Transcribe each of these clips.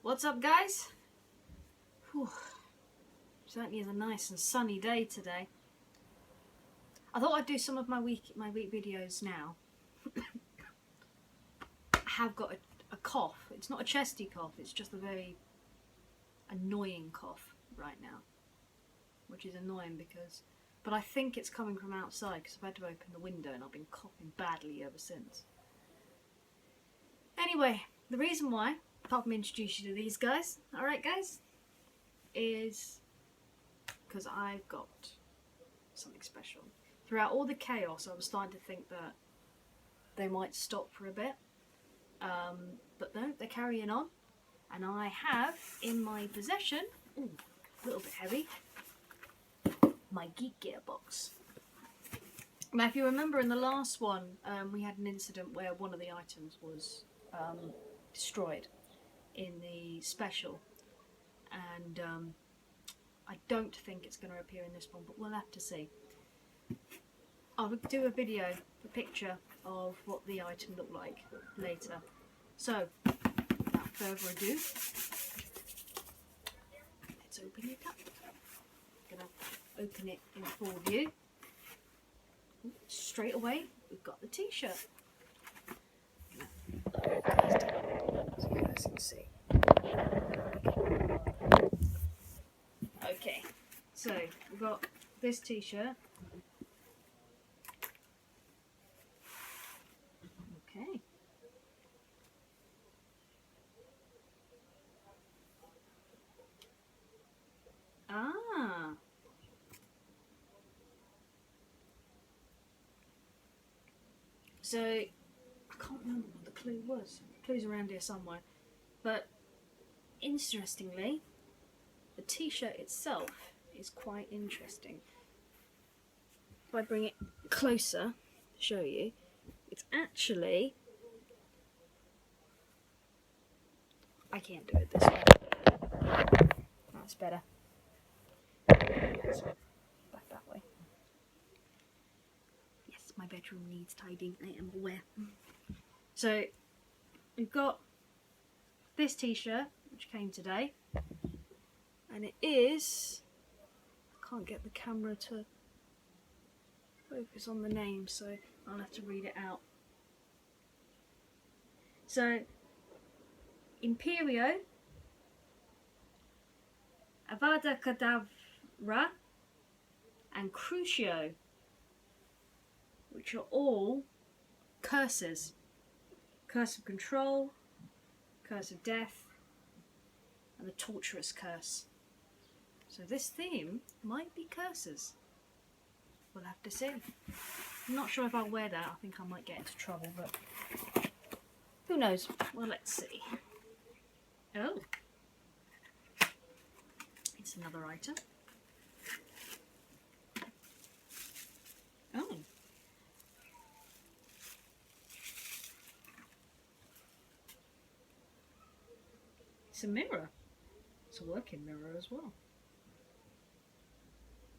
What's up, guys? Whew. Certainly is a nice and sunny day today. I thought I'd do some of my week videos now. I have got a cough. It's not a chesty cough, it's just a very annoying cough right now. Which is annoying but I think it's coming from outside because I've had to open the window and I've been coughing badly ever since. Anyway, the reason why, apart from introduce you to these guys, alright guys, is because I've got something special. Throughout all the chaos, I was starting to think that they might stop for a bit. But no, they're carrying on. And I have in my possession, ooh, a little bit heavy, my Geek Gear box. Now, if you remember in the last one, we had an incident where one of the items was destroyed in the special. And I don't think it's going to appear in this one, but we'll have to see. I'll do a video, a picture of what the item looked like later. So, without further ado, let's open it up. I'm going to open it in full view. Straight away, we've got the t-shirt. So you guys can see. Okay, so we've got this t-shirt. Okay. Ah. So, I can't remember what the clue was. The clue's around here somewhere. But, interestingly, the t-shirt itself is quite interesting. If I bring it closer to show you, it's actually... I can't do it this way. That's better. Back that way. Yes, my bedroom needs tidying, I am aware. So, we've got this t-shirt, which came today. And it is... I can't get the camera to focus on the name, so I'll have to read it out. So, Imperio, Avada Kedavra, and Crucio, which are all curses. Curse of control, curse of death, and the torturous curse. So this theme might be curses. We'll have to see. I'm not sure if I'll wear that. I think I might get into trouble, but who knows? Well, let's see. Oh. It's another item. Oh. It's a mirror. It's a working mirror as well.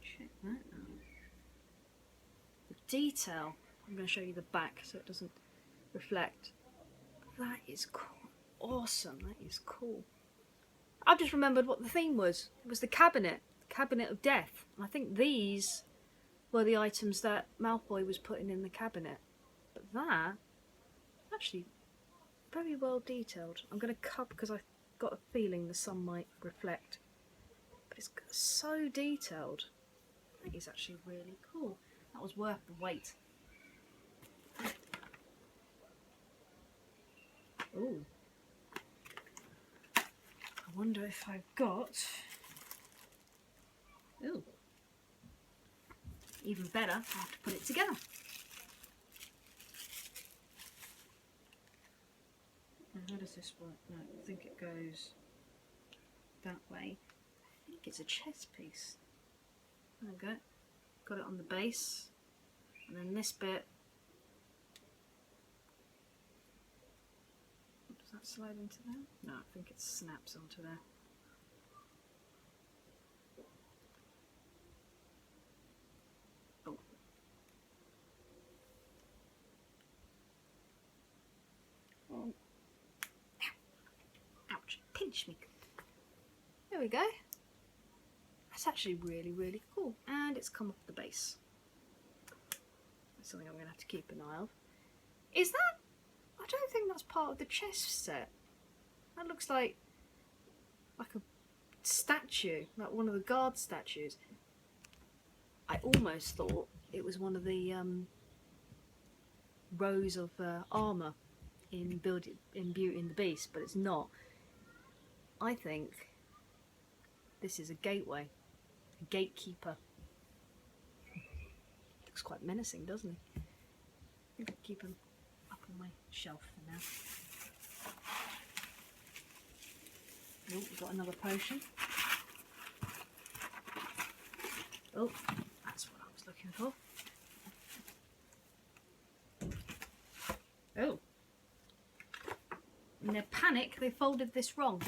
Check that out. The detail. I'm going to show you the back so it doesn't reflect. That is cool. Awesome. That is cool. I've just remembered what the theme was. It was the cabinet. The cabinet of death. I think these were the items that Malfoy was putting in the cabinet. But that, actually, very well detailed. I'm going to cut because I've got a feeling the sun might reflect. But it's so detailed. That is actually really cool. That was worth the wait. Ooh. I wonder if I've got... Ooh. Even better, I have to put it together. How does this work? No, I think it goes that way. I think it's a chess piece. There we go. Got it on the base. And then this bit. Does that slide into there? No, I think it snaps onto there. Oh. Oh. Ouch. Pinch. me. There we go. That's actually really, really cool. And it's come off the base. That's something I'm going to have to keep an eye on. Is that? I don't think that's part of the chest set. That looks like a statue, like one of the guard statues. I almost thought it was one of the rows of armour in Beauty and the Beast, but it's not. I think this is a gateway, a gatekeeper. Looks quite menacing, doesn't he? I'm gonna keep him up on my shelf for now. Oh, we've got another potion. Oh, that's what I was looking for. Oh. In their panic, they folded this wrong.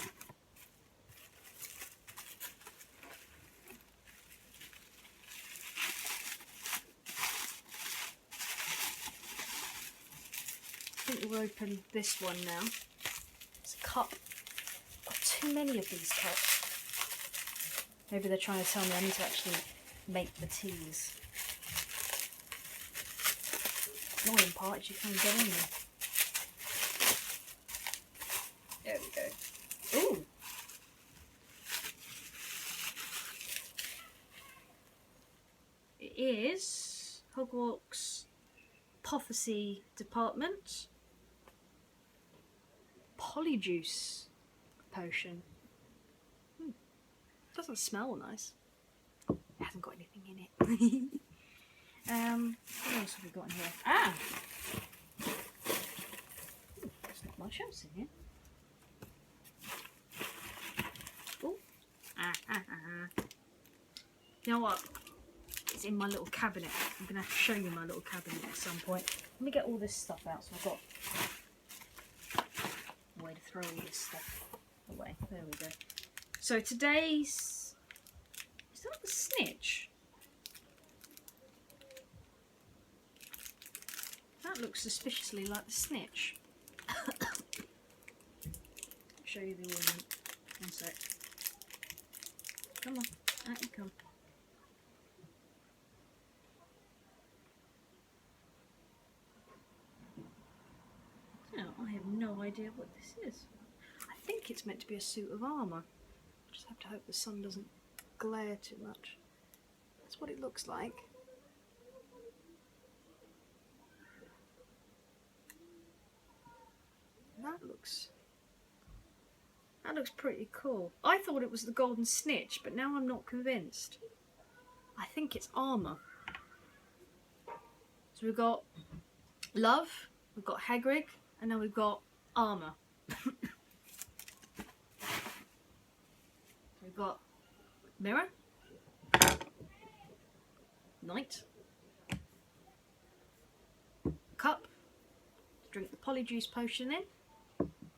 I think we'll open this one now. It's a cup. Got too many of these cups. Maybe they're trying to tell me I need to actually make the teas. Annoying part is you can't get in there. There we go. Ooh! It is Hogwarts Prophecy Department. Polyjuice potion. Doesn't smell nice. It hasn't got anything in it. What else have we got in here? Ah! There's not much else in here. Oh! You know what? It's in my little cabinet. I'm going to have to show you my little cabinet at some point. Let me get all this stuff out so I've got a way to throw all this stuff away. There we go. So today's... Is that the Snitch? That looks suspiciously like the Snitch. I'll show you the ornament. One sec. Come on, out you come. Now, I have no idea what this is. I think it's meant to be a suit of armour. I just have to hope the sun doesn't glare too much. That's what it looks like. That looks pretty cool. I thought it was the golden snitch, but now I'm not convinced. I think it's armour. So we've got love, we've got Hagrid, and now we've got armour. We've got mirror, knight, cup to drink the polyjuice potion in.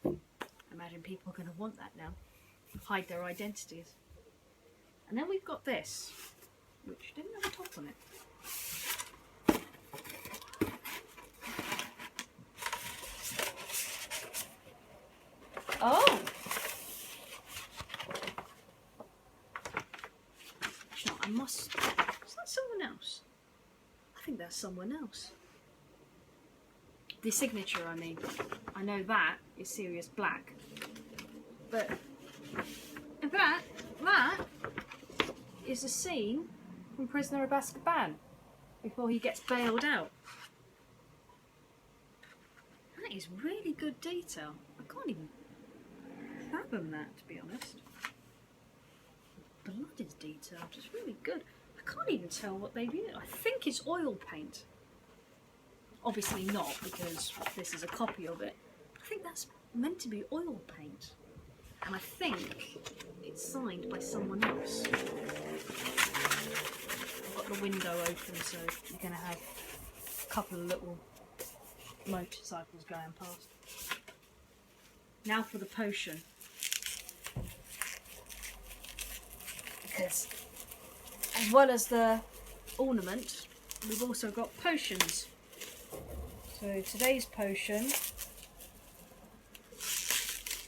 I imagine people are going to want that now. Hide their identities. And then we've got this, which didn't have a top on it. Oh! No, I must... Is that someone else? I think that's someone else. The signature, I mean. I know that is Sirius Black. But... in fact, that is a scene from Prisoner of Azkaban before he gets bailed out. That is really good detail. I can't even fathom that, to be honest. Blood is detailed, it's really good. I can't even tell what they've used. I think it's oil paint. Obviously not, because this is a copy of it. I think that's meant to be oil paint. And I think it's signed by someone else. I've got the window open, so you're going to have a couple of little motorcycles going past. Now for the potion. Because as well as the ornament, we've also got potions. So today's potion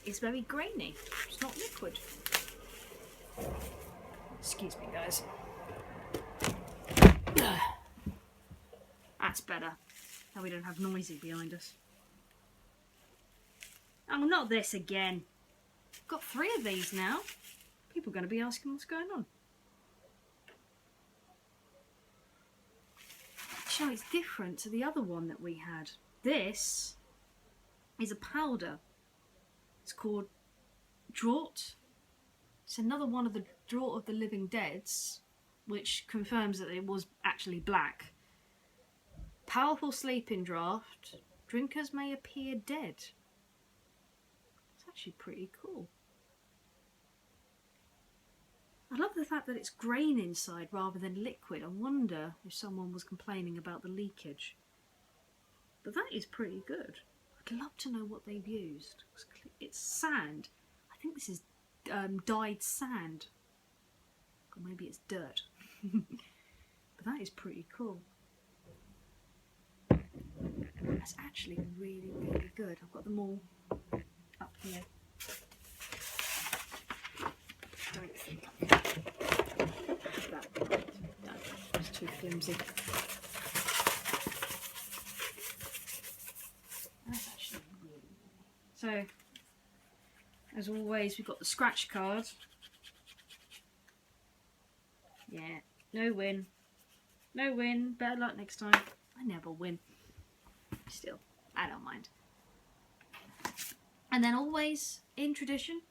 is very grainy. It's not liquid. Excuse me, guys. That's better. Now we don't have noisy behind us. Oh, not this again. I've got 3 of these now. People are going to be asking what's going on. Actually, it's different to the other one that we had. This is a powder. It's called Tshirt. It's another one of the Draught of the Living Deads, which confirms that it was actually black. Powerful sleeping draught. Drinkers may appear dead. It's actually pretty cool. I love the fact that it's grain inside rather than liquid. I wonder if someone was complaining about the leakage. But that is pretty good. I'd love to know what they've used. It's sand. I think this is dyed sand. Or maybe it's dirt. But that is pretty cool. That's actually really, really good. I've got them all up here. It's too flimsy. That's actually really good. So, as always, we've got the scratch card. Yeah, no win. No win. Better luck next time. I never win. Still, I don't mind. And then always, in tradition,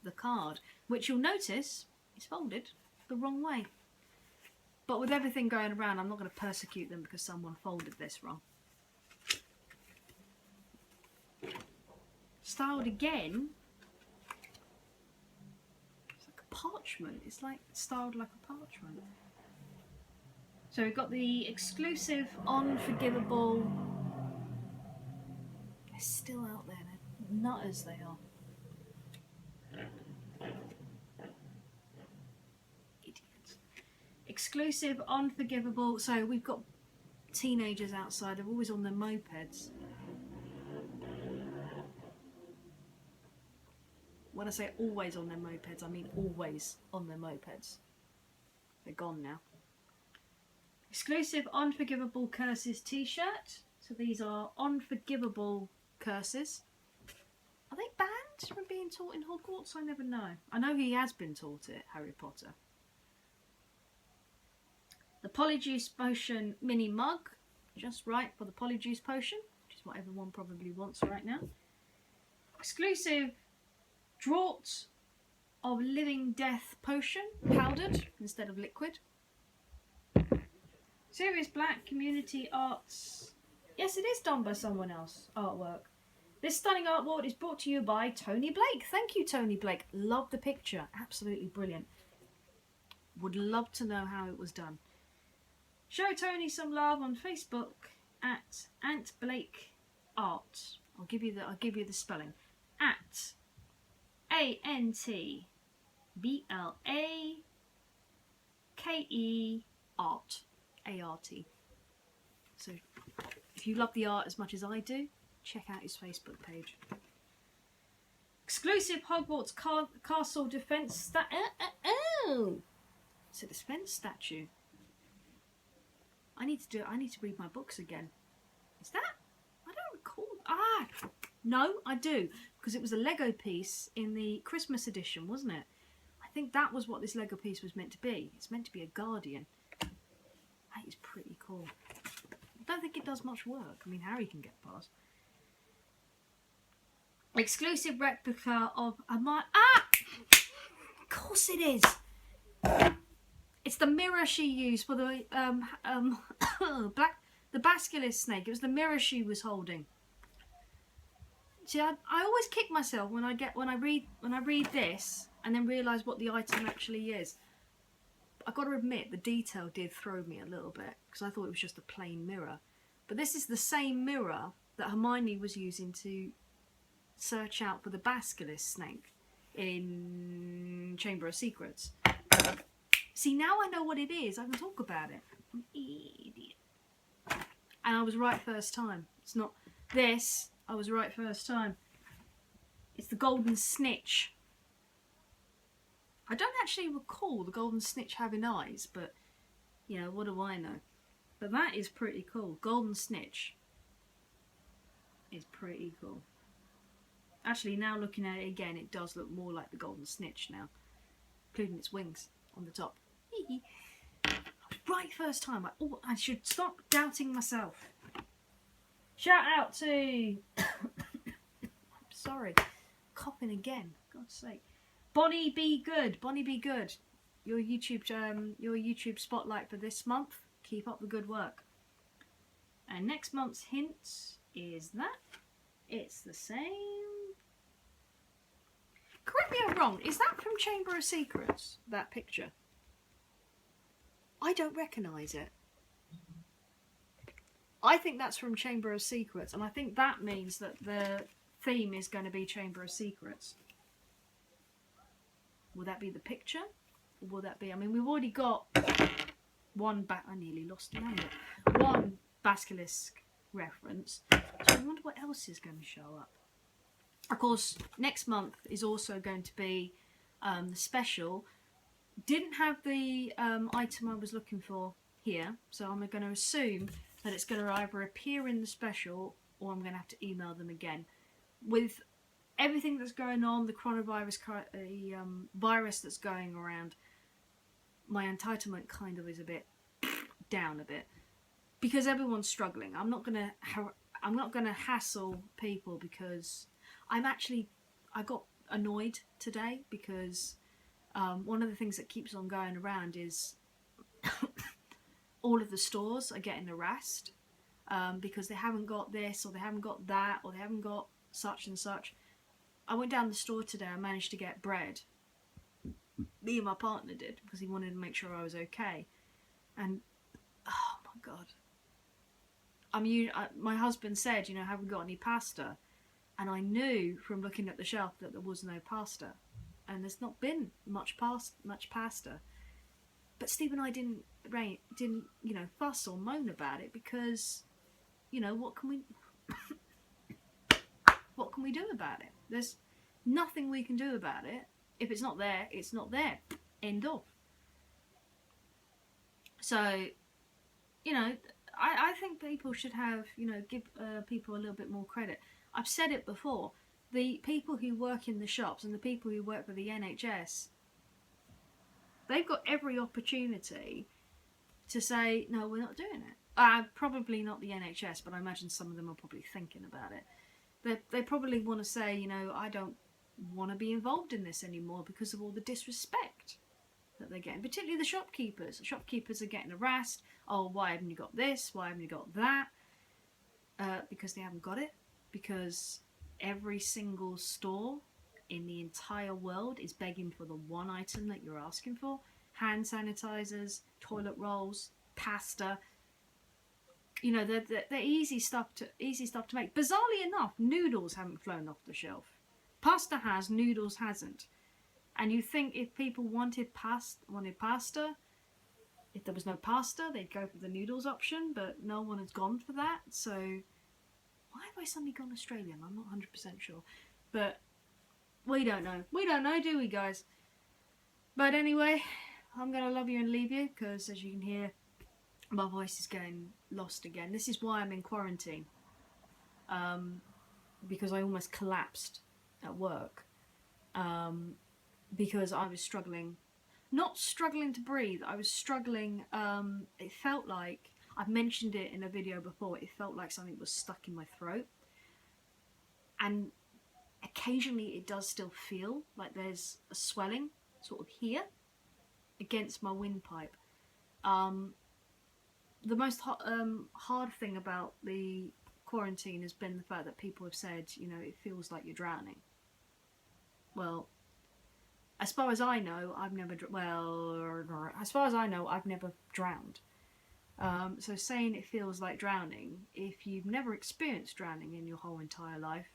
the card, which you'll notice is folded the wrong way. But with everything going around, I'm not going to persecute them because someone folded this wrong. Styled again. It's like a parchment. It's like styled like a parchment. So we've got the exclusive Unforgivable. They're still out there. They're nutters, they are. Idiots. Exclusive Unforgivable. So we've got teenagers outside. They're always on their mopeds. When I say always on their mopeds, I mean always on their mopeds. They're gone now. Exclusive Unforgivable Curses t-shirt. So these are Unforgivable curses. Are they banned from being taught in Hogwarts? I never know. I know he has been taught it, Harry Potter. The Polyjuice Potion mini mug. Just right for the Polyjuice Potion, which is what everyone probably wants right now. Exclusive Draught of Living Death Potion, powdered instead of liquid. Serious Black Community Arts. Yes, it is done by someone else. Artwork. This stunning artwork is brought to you by Tony Blake. Thank you, Tony Blake. Love the picture. Absolutely brilliant. Would love to know how it was done. Show Tony some love on Facebook at Ant Blake Art. I'll give you the spelling. At ANTBLAKE Art. A-R-T. So if you love the art as much as I do, check out his Facebook page. Exclusive Hogwarts Castle Defense it's a defense statue. I need to read my books again. Is that? I don't recall. No, I do, because it was a Lego piece in the Christmas edition, wasn't it? I think that was what this Lego piece was meant to be. It's meant to be a guardian. That is pretty cool. I don't think it does much work. I mean, Harry can get past. Exclusive replica of of course it is. It's the mirror she used for the the basilisk snake. It was the mirror she was holding. See, I always kick myself when I read this and then realise what the item actually is. I've got to admit, the detail did throw me a little bit because I thought it was just a plain mirror. But this is the same mirror that Hermione was using to search out for the basilisk snake in Chamber of Secrets. See, now I know what it is. I can talk about it. I'm an idiot. And I was right first time. It's not this. I was right first time. It's the golden snitch. I don't actually recall the golden snitch having eyes, but, you know, what do I know? But that is pretty cool. Golden snitch is pretty cool. Actually, now looking at it again, it does look more like the golden snitch now, including its wings on the top. Right first time. I should stop doubting myself. Shout out to... Sorry, coughing again. God's sake. Bonnie Be Good. Bonnie Be Good. Your YouTube spotlight for this month. Keep up the good work. And next month's hint is that it's the same. Correct me if I'm wrong. Is that from Chamber of Secrets? That picture? I don't recognise it. I think that's from Chamber of Secrets, and I think that means that the theme is going to be Chamber of Secrets. Will that be the picture? Or will that be... I mean, we've already got one... I nearly lost an angle. One Basilisk reference. So I wonder what else is going to show up. Of course, next month is also going to be the special. Didn't have the item I was looking for here, so I'm going to assume that it's going to either appear in the special or I'm going to have to email them again. With everything that's going on, the coronavirus virus that's going around, my entitlement kind of is a bit down a bit because everyone's struggling. I'm not gonna hassle people because I got annoyed today because one of the things that keeps on going around is all of the stores are getting harassed because they haven't got this or they haven't got that or they haven't got such and such. I went down the store today. I managed to get bread. Me and my partner did because he wanted to make sure I was okay. And oh my god, my husband said, you know, have we got any pasta? And I knew from looking at the shelf that there was no pasta, and there's not been much pasta. But Steve and I didn't fuss or moan about it because, you know, what can we do about it? There's nothing we can do about it. If it's not there, it's not there. End of. So, you know, I think people should have, you know, give people a little bit more credit. I've said it before. The people who work in the shops and the people who work for the NHS, they've got every opportunity to say, no, we're not doing it. Probably not the NHS, but I imagine some of them are probably thinking about it. They probably want to say, you know, I don't want to be involved in this anymore because of all the disrespect that they're getting, particularly the shopkeepers. The shopkeepers are getting harassed. Oh, why haven't you got this? Why haven't you got that? Because they haven't got it. Because every single store in the entire world is begging for the one item that you're asking for. Hand sanitizers, toilet rolls, pasta. You know, they're easy stuff to make. Bizarrely enough, noodles haven't flown off the shelf. Pasta has, noodles hasn't. And you think if people wanted pasta, if there was no pasta, they'd go for the noodles option, but no one has gone for that. So why have I suddenly gone Australian? I'm not 100% sure. But we don't know. We don't know, do we, guys? But anyway, I'm going to love you and leave you because, as you can hear, my voice is getting lost again. This is why I'm in quarantine. Because I almost collapsed at work. Because I was struggling. Not struggling to breathe. I was struggling. It felt like, I've mentioned it in a video before, it felt like something was stuck in my throat. And occasionally it does still feel like there's a swelling sort of here against my windpipe. The most hard thing about the quarantine has been the fact that people have said, you know, it feels like you're drowning. Well, as far as I know, I've never drowned. So saying it feels like drowning, if you've never experienced drowning in your whole entire life,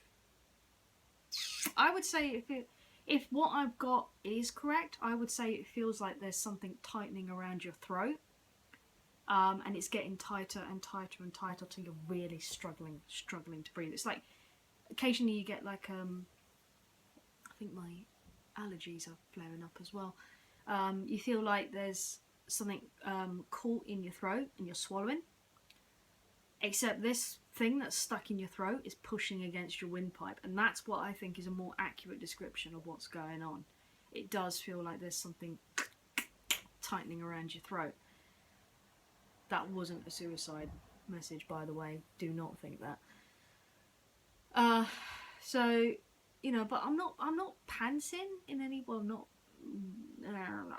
I would say if what I've got is correct, I would say it feels like there's something tightening around your throat, and it's getting tighter and tighter and tighter until you're really struggling to breathe. It's like occasionally you get like I think my allergies are flaring up as well. You feel like there's something caught in your throat and you're swallowing. Except this thing that's stuck in your throat is pushing against your windpipe, and that's what I think is a more accurate description of what's going on. It does feel like there's something tightening around your throat. That wasn't a suicide message, by the way. Do not think that. So, you know, but I'm not panting in any, well, not,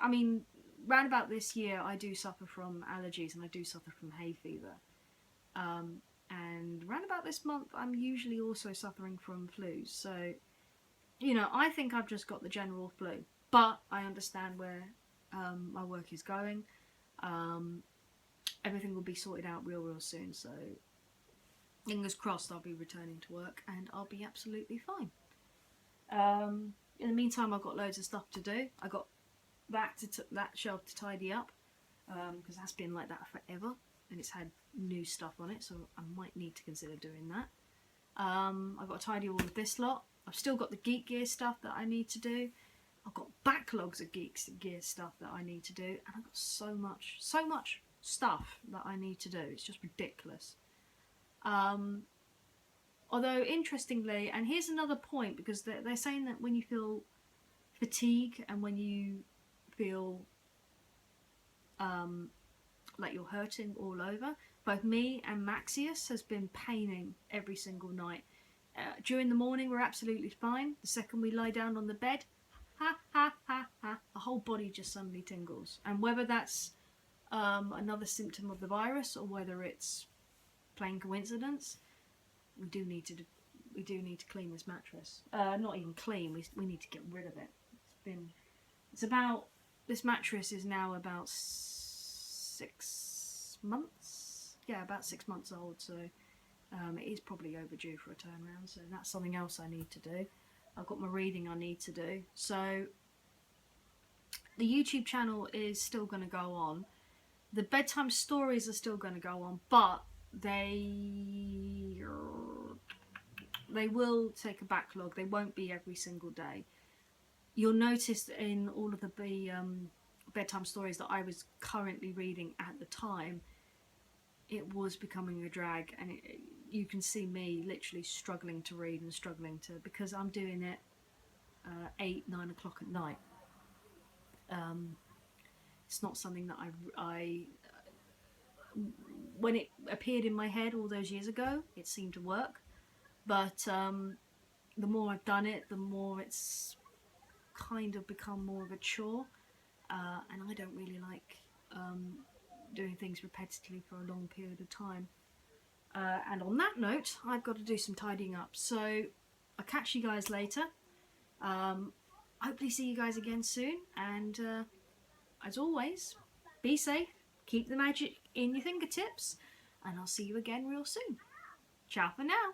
I mean, round about this year, I do suffer from allergies and I do suffer from hay fever. And round about this month, I'm usually also suffering from flus. So, you know, I think I've just got the general flu, but I understand where my work is going. Everything will be sorted out real soon. So, fingers crossed, I'll be returning to work and I'll be absolutely fine. In the meantime, I've got loads of stuff to do. I got that shelf to tidy up because that's been like that forever. And it's had new stuff on it, so I might need to consider doing that. I've got to tidy all of this lot. I've still got the Geek Gear stuff that I need to do. I've got backlogs of Geek Gear stuff that I need to do, and I've got so much stuff that I need to do. It's just ridiculous. Although, interestingly, and here's another point, because they're saying that when you feel fatigue and when you feel like you're hurting all over, both me and Maxius has been paining every single night. During the morning we're absolutely fine. The second we lie down on the bed, the whole body just suddenly tingles. And whether that's another symptom of the virus or whether it's plain coincidence, we do need to clean this mattress. Not even clean, we need to get rid of it. This mattress is now about 6 months. Yeah, about 6 months old, so it is probably overdue for a turnaround, so that's something else I need to do. I've got my reading I need to do. So the YouTube channel is still going to go on. The bedtime stories are still going to go on, but they will take a backlog. They won't be every single day. You'll notice in all of the bedtime stories that I was currently reading at the time, it was becoming a drag, and you can see me literally struggling to read and struggling to, because I'm doing it 8-9 o'clock at night. It's not something that I when it appeared in my head all those years ago, it seemed to work, but the more I've done it, the more it's kind of become more of a chore. And I don't really like doing things repetitively for a long period of time. And on that note, I've got to do some tidying up. So I'll catch you guys later. Hopefully see you guys again soon. And as always, be safe, keep the magic in your fingertips, and I'll see you again real soon. Ciao for now.